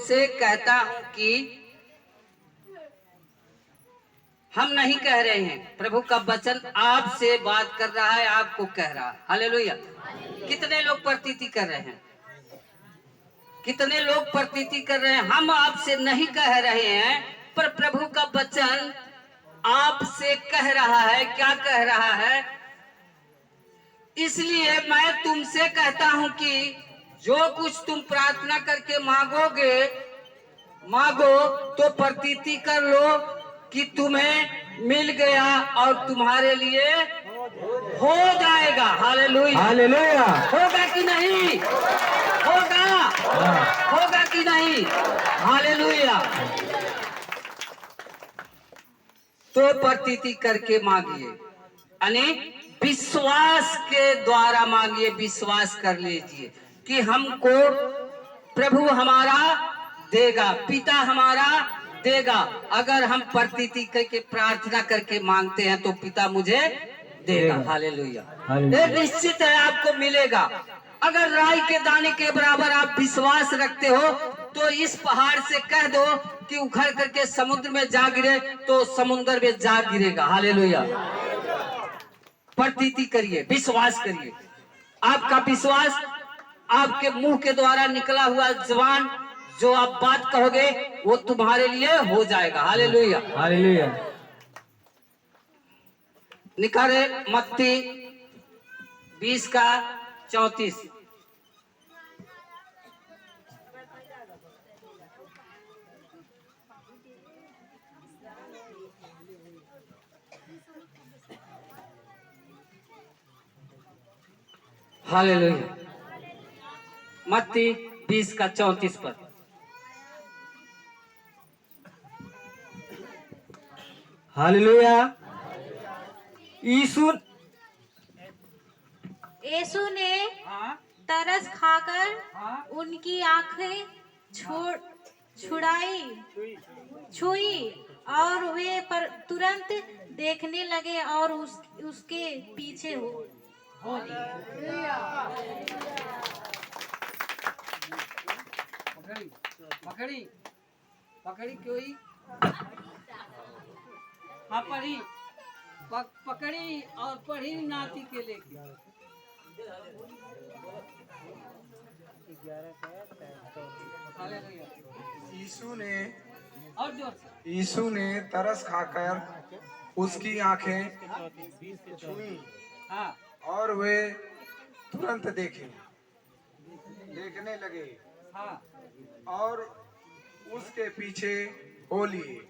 तुमसे कहता हूं कि हम नहीं कह रहे हैं, प्रभु का वचन आपसे बात कर रहा है, आपको कह रहा है। हालेलुया। कितने लोग प्रतीति कर रहे हैं, कितने लोग प्रतीति कर रहे हैं। हम आपसे नहीं कह रहे हैं, पर प्रभु का वचन आपसे कह रहा है। क्या कह रहा है? इसलिए मैं तुमसे कहता हूं कि जो कुछ तुम प्रार्थना करके मांगो तो प्रतीति कर लो कि तुम्हें मिल गया और तुम्हारे लिए हो जाएगा। Hallelujah, hallelujah. होगा कि नहीं? होगा, होगा कि नहीं? हालेलुया। तो प्रतीति करके मांगिए, यानी विश्वास के द्वारा मांगिए। विश्वास कर लीजिए कि हमको प्रभु हमारा देगा, पिता हमारा देगा। अगर हम प्रतीति करके प्रार्थना करके मांगते हैं तो पिता मुझे देगा। हालेलुया। ये निश्चित है, आपको मिलेगा। अगर राई के दाने के बराबर आप विश्वास रखते हो तो इस पहाड़ से कह दो कि उखड़ करके समुद्र में जा गिरे तो समुद्र में जा गिरेगा। हालेलुया। प्रतीति करिए, विश्वास करिए। आपका विश्वास आपके मुंह के द्वारा निकला हुआ जबान जो आप बात कहोगे वो तुम्हारे लिए हो जाएगा। Hallelujah, hallelujah. निकाले मत्ती 20 का 34। हालेलुया। मत्ती 20 का 34 पर। हालेलुया। यीशु ने तरस खाकर उनकी आंखें छुई और वे पर तुरंत देखने लगे और उसके पीछे हो। पकड़ी पकड़ी कोई हाँ पढ़ी पकड़ी और पढ़ी नाती के लेके। यीशु ने तरस खाकर उसकी आंखें हाँ, और वे तुरंत देखने लगे हाँ। और उसके पीछे हो लिए।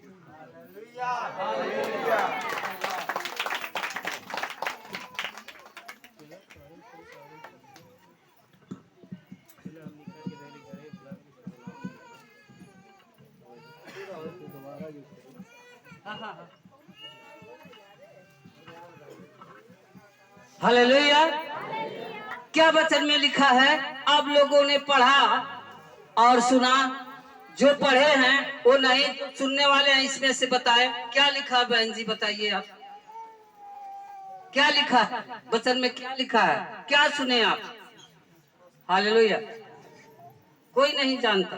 हालेलुया। क्या वचन में लिखा है? आप लोगों ने पढ़ा और सुना। जो पढ़े हैं वो नहीं सुनने वाले हैं, इसमें से बताए क्या लिखा। बहन जी बताइए आप, क्या लिखा है वचन में? क्या लिखा है? क्या सुने आप? हालेलुया। कोई नहीं जानता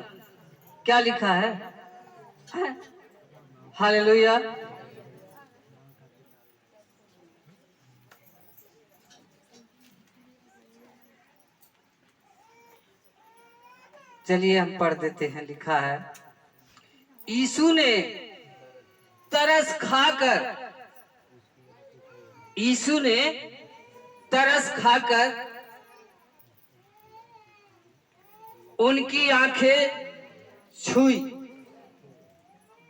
क्या लिखा है? हालेलुया। चलिए हम पढ़ देते हैं। लिखा है, यीशु ने तरस खाकर उनकी आंखें छुई।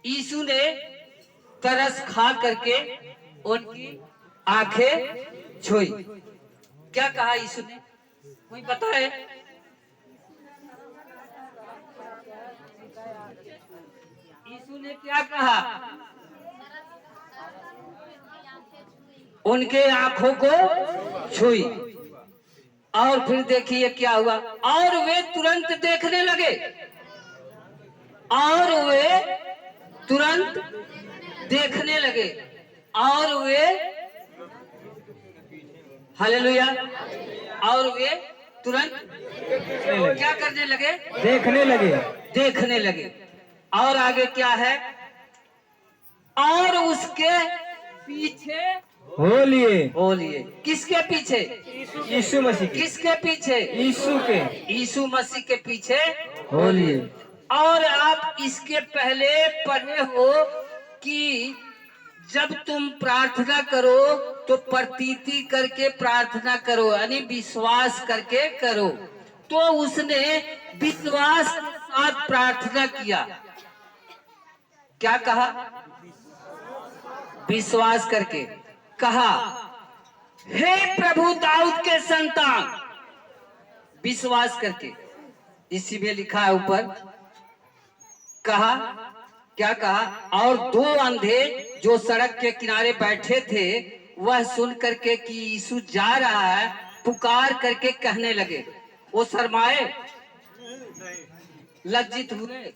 यीशु ने तरस खा करके उनकी आंखें छुई। क्या कहा यीशु ने? कोई बताए? यीशु ने क्या कहा? उनके आंखों को छुई। और फिर देखिए क्या हुआ। और वे तुरंत देखने लगे। और वे तुरंत देखने लगे। और वे हालेलुया। और वे तुरंत क्या करने लगे? देखने लगे। देखने लगे। और आगे क्या है? और उसके पीछे हो लिए। हो लिए। किसके पीछे? यीशु मसीह के। किसके पीछे? यीशु के। यीशु मसीह के पीछे हो लिए। और आप इसके पहले पढ़े हो कि जब तुम प्रार्थना करो तो प्रतीति करके प्रार्थना करो, यानी विश्वास करके करो। तो उसने विश्वास के साथ प्रार्थना किया। क्या कहा? विश्वास करके कहा, हे प्रभु दाऊद के संतान। विश्वास करके, इसी में लिखा है ऊपर। कहा, क्या कहा? और दो अंधे जो सड़क के किनारे बैठे थे वह सुन करके कि यीशु जा रहा है, पुकार करके कहने लगे। वो शर्माए, लज्जित हुए,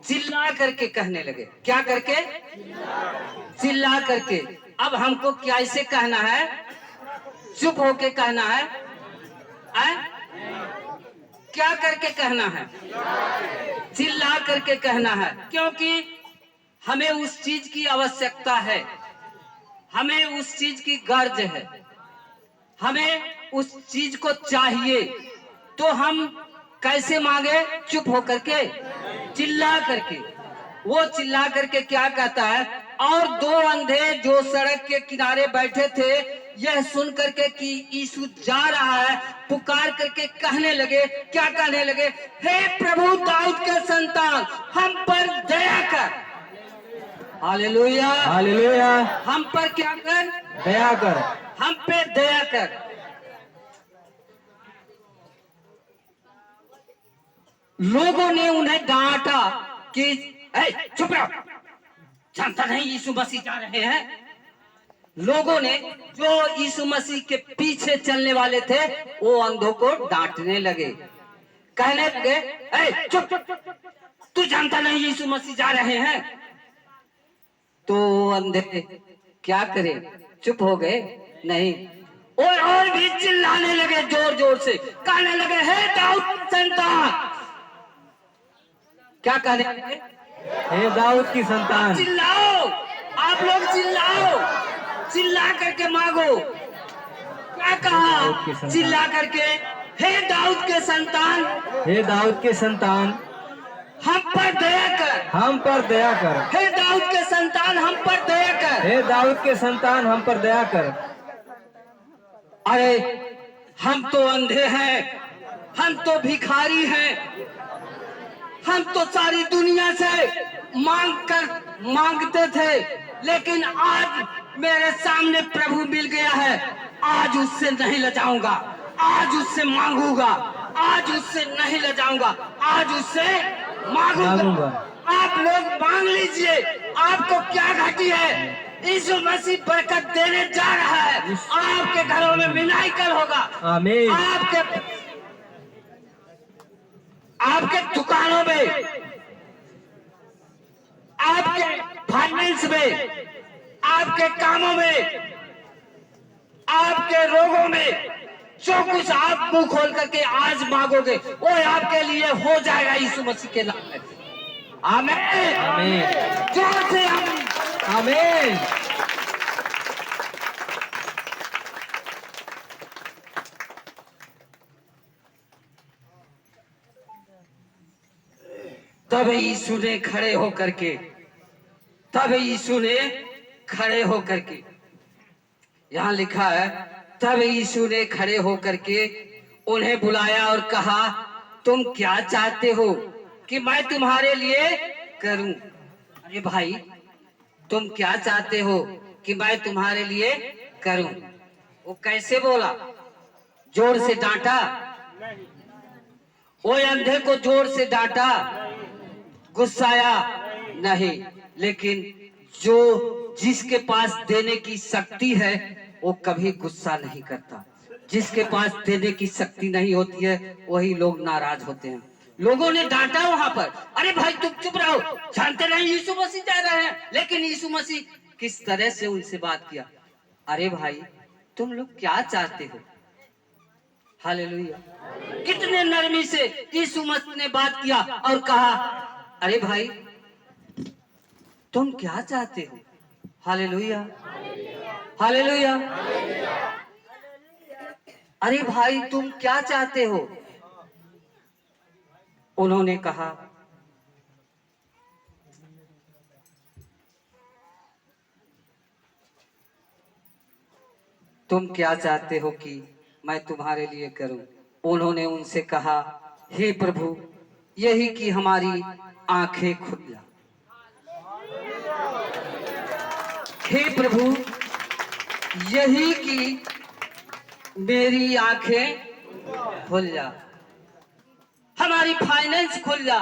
चिल्ला करके कहने लगे। क्या करके? चिल्ला करके। अब हमको क्या ऐसे कहना है? चुप होके कहना है? क्या करके कहना है? चिल्ला करके कहना है। क्योंकि हमें उस चीज की आवश्यकता है, हमें उस चीज की गर्ज है, हमें उस चीज को चाहिए। तो हम कैसे मांगे? चुप होकर के, चिल्ला करके। वो चिल्ला करके क्या कहता है? और दो अंधे जो सड़क के किनारे बैठे थे यह सुन करके कि यीशु जा रहा है, पुकार करके कहने लगे। क्या कहने लगे? हे प्रभु दाऊद के संतान, हम पर दया कर। Hallelujah, hallelujah. हम पर क्या कर? दया कर। हम पे दया कर। लोगों ने उन्हें डांटा कि चुप रहो, जानता नहीं यीशु मसीह जा रहे हैं। लोगों ने, जो यीशु मसीह के पीछे चलने वाले थे, वो अंधों को डांटने लगे, कहने लगे, चुप, तू जानता नहीं यीशु मसीह जा रहे हैं। तो अंधे क्या करे? चुप हो गए? नहीं, और भी चिल्लाने लगे, जोर जोर से कहने लगे, हे दाऊद की संतान। क्या कहने लगे? हे दाऊद की संतान। चिल्लाओ, आप लोग चिल्लाओ, चिल्ला करके मांगो। क्या कहा? चिल्ला करके, हे दाऊद के संतान, हे दाऊद के संतान, हम पर दया कर। हम पर दया कर। हे दाऊद के संतान, हम पर दया कर। हे दाऊद के संतान, हम पर दया कर। अरे हम तो अंधे हैं, हम तो भिखारी हैं, हम तो सारी दुनिया से मांगते थे, लेकिन आज मेरे सामने प्रभु मिल गया है। आज उससे नहीं लजाऊंगा, आज उससे मांगूंगा, आज उससे नहीं लजाऊंगा, आज उससे मांगूंगा। आप लोग मांग लीजिए, आपको क्या घटी है? यीशु मसीह बरकत देने जा रहा है। आपके घरों में मिराकल होगा। आमीन। आपके दुकानों में, आपके फाइनेंस में, आपके कामों में, आपके रोगों में, जो कुछ आप मुंह खोल करके आज मांगोगे वो आपके लिए हो जाएगा यीशु मसीह के नाम में। आमीन, आमीन, जोर से आमीन, आमीन। तब यीशु ने खड़े होकर के, तब यीशु ने खड़े होकर के, यहाँ लिखा है, तब यीशु ने खड़े होकर के उन्हें बुलाया और कहा, तुम क्या चाहते हो कि मैं तुम्हारे लिए करूं? अरे भाई, तुम क्या चाहते हो कि मैं तुम्हारे लिए करूं? वो कैसे बोला? जोर से डांटा? वो अंधे को जोर से डांटा, गुस्साया? नहीं, लेकिन जो जिसके पास देने की शक्ति है वो कभी गुस्सा नहीं करता। जिसके पास देने की शक्ति नहीं होती है वही लोग नाराज होते हैं। लोगों ने डांटा वहां पर, अरे भाई तुम चुप रहो, जानते नहीं यीशु मसीह जा रहे हैं। लेकिन यीशु मसीह किस तरह से उनसे बात किया, अरे भाई तुम लोग क्या चाहते हो? हालेलुया। कितने नरमी से यीशु मसीह ने बात किया और कहा, अरे भाई तुम क्या चाहते हो? Hallelujah, hallelujah. अरे भाई तुम क्या चाहते हो? उन्होंने कहा, तुम क्या चाहते हो कि मैं तुम्हारे लिए करूं? उन्होंने उनसे कहा, हे प्रभु, यही कि हमारी आंखें खुल जा। हे प्रभु, यही कि मेरी आंखें खुल जा, हमारी फाइनेंस खुल जा,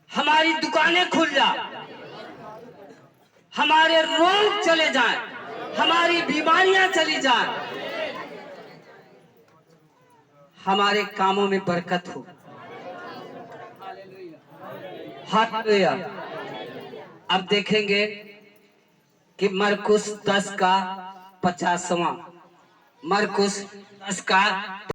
हमारी दुकानें खुल जा, हमारे रोग चले जाएं, हमारी बीमारियां चली जाएं, हमारे कामों में बरकत हो। हालेलुया। अब देखेंगे कि मरकुस 10 का 50वां, मरकुस 10 का